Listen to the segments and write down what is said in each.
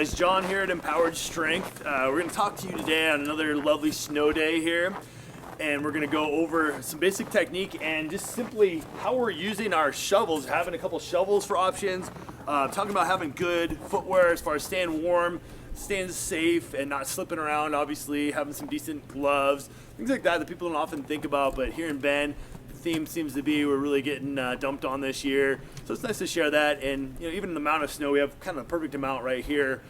guys, John here at Empowered Strength. We're going to talk to you today on another lovely snow day here, and we're going to go over some basic technique and just simply how we're using our shovels, having a couple shovels for options, talking about having good footwear as far as staying warm, staying safe and not slipping around, obviously, having some decent gloves, things like that people don't often think about, but here in Bend, theme seems to be we're really getting dumped on this year, so it's nice to share that. And even the amount of snow, we have kind of the perfect amount right here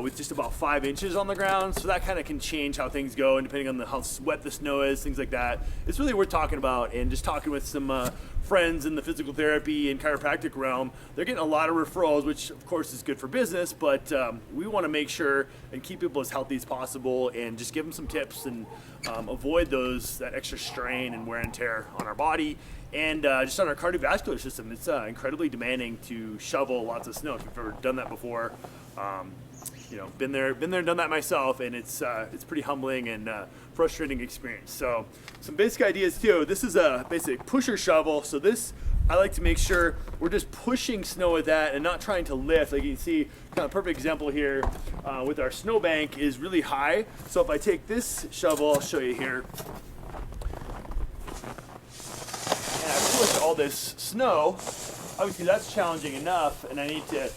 with just about 5 inches on the ground, so that kind of can change how things go, and depending on how wet the snow is, things like that. It's really worth talking about, and just talking with some friends in the physical therapy and chiropractic realm. They're getting a lot of referrals, which of course is good for business, but we want to make sure and keep people as healthy as possible and just give them some tips and avoid that extra strain and wear and tear on our body and just on our cardiovascular system. It's incredibly demanding to shovel lots of snow. If you've ever done that before, been there, done that myself, and it's pretty humbling and frustrating experience. So some basic ideas too. This is a basic pusher shovel. So this, I like to make sure we're just pushing snow with that and not trying to lift. Like you can see, kind of perfect example here with our snowbank is really high. So if I take this shovel, I'll show you here, and I push all this snow, obviously that's challenging enough, and I need to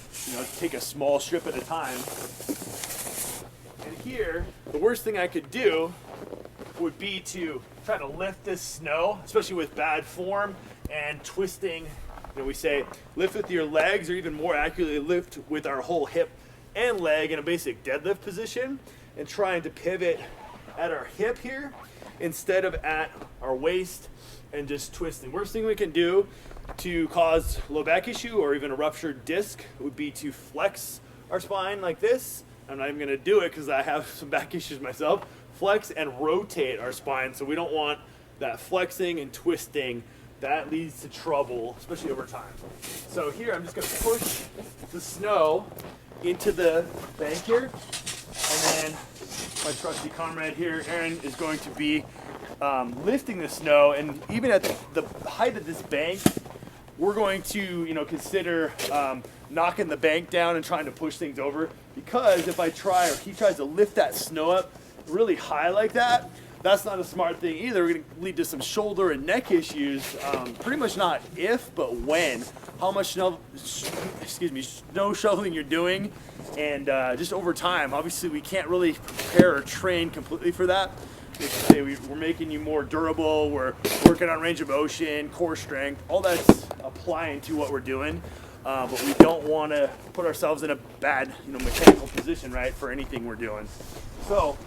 take a small strip at a time. And here, the worst thing I could do would be to try to lift this snow, especially with bad form and twisting. We say lift with your legs, or even more accurately, lift with our whole hip and leg in a basic deadlift position, and trying to pivot at our hip here instead of at our waist and just twisting. Worst thing we can do to cause low back issue or even a ruptured disc would be to flex our spine like this. I'm not even going to do it because I have some back issues myself. Flex and rotate our spine, so we don't want that flexing and twisting. That leads to trouble, especially over time. So here I'm just going to push the snow into the bank here, and then my trusty comrade here, Aaron, is going to be lifting the snow. And even at the height of this bank, we're going to consider knocking the bank down and trying to push things over, because if I try, or he tries to lift that snow up really high like that, that's not a smart thing either. We're going to lead to some shoulder and neck issues. Pretty much not if, but when. How much snow shoveling you're doing, and just over time. Obviously, we can't really prepare or train completely for that. We're making you more durable. We're working on range of motion, core strength. All that's applying to what we're doing, but we don't want to put ourselves in a bad, mechanical position, right, for anything we're doing. So.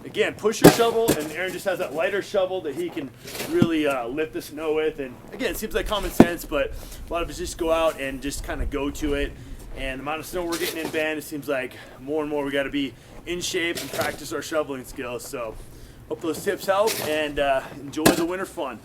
Again, push your shovel, and Aaron just has that lighter shovel that he can really lift the snow with. And again, it seems like common sense, but a lot of us just go out and just kind of go to it. And the amount of snow we're getting in Bend, it seems like more and more we got to be in shape and practice our shoveling skills. So hope those tips help, and enjoy the winter fun.